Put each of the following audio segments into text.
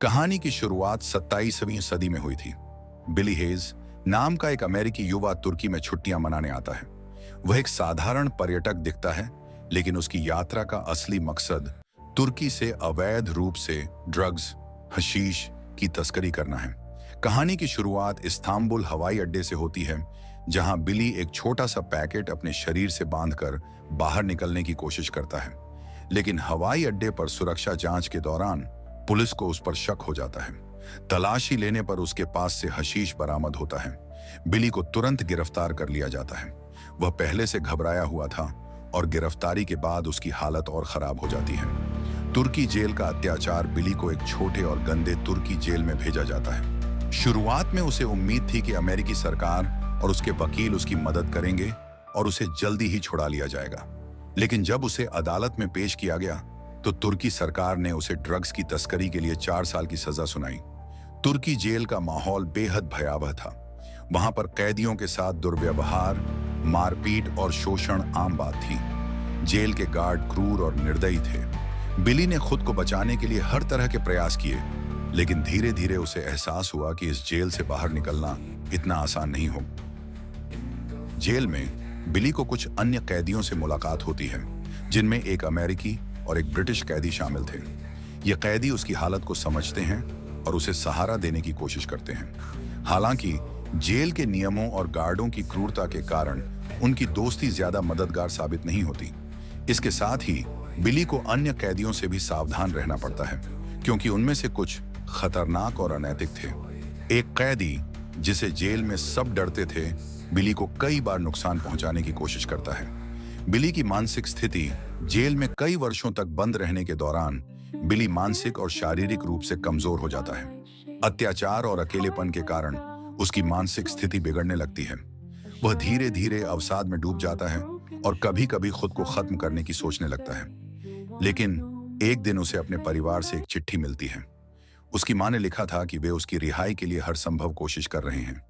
कहानी की शुरुआत 27वीं सदी में हुई थी। बिली हेज नाम का एक अमेरिकी युवा तुर्की में छुट्टियां मनाने आता है। वह एक साधारण पर्यटक दिखता है, लेकिन उसकी यात्रा का असली मकसद तुर्की से अवैध रूप से ड्रग्स, हशीश की तस्करी करना है। कहानी की शुरुआत इस्तांबुल हवाई अड्डे से होती है, जहां बिली एक छोटा सा पैकेट अपने शरीर से बांधकर बाहर निकलने की कोशिश करता है। लेकिन हवाई अड्डे पर सुरक्षा जांच के दौरान पुलिस को उस पर शक हो जाता है। तलाशी लेने पर उसके पास से हशीश बरामद होता है। बिली को तुरंत गिरफ्तार कर लिया जाता है। वह पहले से घबराया हुआ था और गिरफ्तारी के बाद उसकी हालत और खराब हो जाती है। तुर्की जेल का अत्याचार बिली को एक छोटे और गंदे तुर्की जेल में भेजा जाता है। शुरुआत में उसे उम्मीद थी कि अमेरिकी सरकार और उसके वकील उसकी मदद करेंगे और उसे जल्दी ही छुड़ा लिया जाएगा। लेकिन जब उसे अदालत में पेश किया गया तो तुर्की सरकार ने उसे ड्रग्स की तस्करी के लिए 4 साल की सजा सुनाई। तुर्की जेल का माहौल बेहद भयावह था। वहां पर कैदियों के साथ दुर्व्यवहार, मारपीट और शोषण आम बात थी। जेल के गार्ड क्रूर और निर्दयी थे। बिली ने खुद को बचाने के लिए हर तरह के प्रयास किए, लेकिन धीरे धीरे उसे एहसास हुआ कि इस जेल से बाहर निकलना इतना आसान नहीं हो। जेल में बिली को कुछ अन्य कैदियों से मुलाकात होती है, जिनमें एक अमेरिकी और एक ब्रिटिश कैदी शामिल थे। ये कैदी उसकी हालत को समझते हैं और उसे सहारा देने की कोशिश करते हैं। हालांकि जेल के नियमों और गार्डों की क्रूरता के कारण उनकी दोस्ती ज्यादा मददगार साबित नहीं होती। इसके साथ ही बिली को अन्य कैदियों से भी सावधान रहना पड़ता है, क्योंकि उनमें से कुछ खतरनाक और अनैतिक थे। एक कैदी, जिसे जेल में सब डरते थे, बिली को कई बार नुकसान पहुंचाने की कोशिश करता है। बिली की मानसिक स्थिति जेल में कई वर्षों तक बंद रहने के दौरान बिली मानसिक और शारीरिक रूप से कमजोर हो जाता है। अत्याचार और अकेलेपन के कारण उसकी मानसिक स्थिति बिगड़ने लगती है। वह धीरे धीरे अवसाद में डूब जाता है और कभी कभी खुद को खत्म करने की सोचने लगता है। लेकिन एक दिन उसे अपने परिवार से एक चिट्ठी मिलती है। उसकी मां ने लिखा था कि वे उसकी रिहाई के लिए हर संभव कोशिश कर रहे हैं।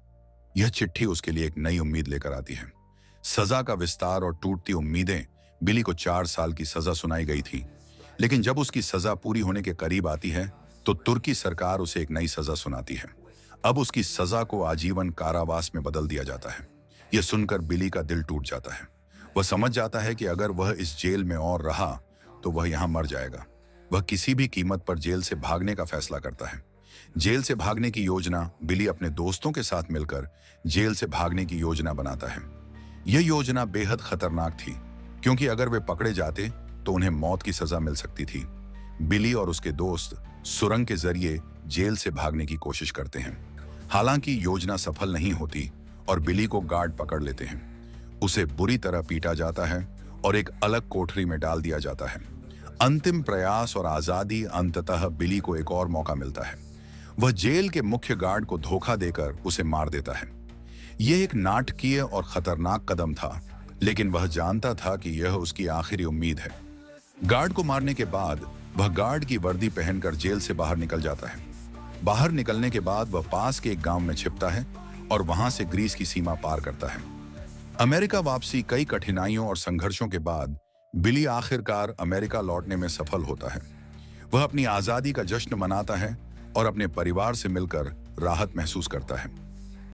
यह चिट्ठी उसके लिए एक नई उम्मीद लेकर आती है। सजा का विस्तार और टूटती उम्मीदें। बिली को 4 साल की सजा सुनाई गई थी, लेकिन जब उसकी सजा पूरी होने के करीब आती है तो तुर्की सरकार उसे एक नई सजा सुनाती है। अब उसकी सजा को आजीवन कारावास में बदल दिया जाता है। यह सुनकर बिली का दिल टूट जाता है। वह समझ जाता है कि अगर वह इस जेल में और रहा तो वह यहां मर जाएगा। वह किसी भी कीमत पर जेल से भागने का फैसला करता है। जेल से भागने की योजना बिली अपने दोस्तों के साथ मिलकर जेल से भागने की योजना बनाता है। यह योजना बेहद खतरनाक थी, क्योंकि अगर वे पकड़े जाते तो उन्हें मौत की सजा मिल सकती थी। बिली और उसके दोस्त सुरंग के जरिए जेल से भागने की कोशिश करते हैं। हालांकि योजना सफल नहीं होती और बिली को गार्ड पकड़ लेते हैं। उसे बुरी तरह पीटा जाता है और एक अलग कोठरी में डाल दिया जाता है। अंतिम प्रयास और आजादी। अंततः बिली को एक और मौका मिलता है। वह जेल के मुख्य गार्ड को धोखा देकर उसे मार देता है। यह एक नाटकीय और खतरनाक कदम था, लेकिन वह जानता था कि यह उसकी आखिरी उम्मीद है। गार्ड को मारने के बाद वह गार्ड की वर्दी पहनकर जेल से बाहर निकल जाता है। बाहर निकलने के बाद वह पास के एक गांव में छिपता है और वहां से ग्रीस की सीमा पार करता है। अमेरिका वापसी। कई कठिनाइयों और संघर्षों के बाद बिली आखिरकार अमेरिका लौटने में सफल होता है। वह अपनी आजादी का जश्न मनाता है और अपने परिवार से मिलकर राहत महसूस करता है।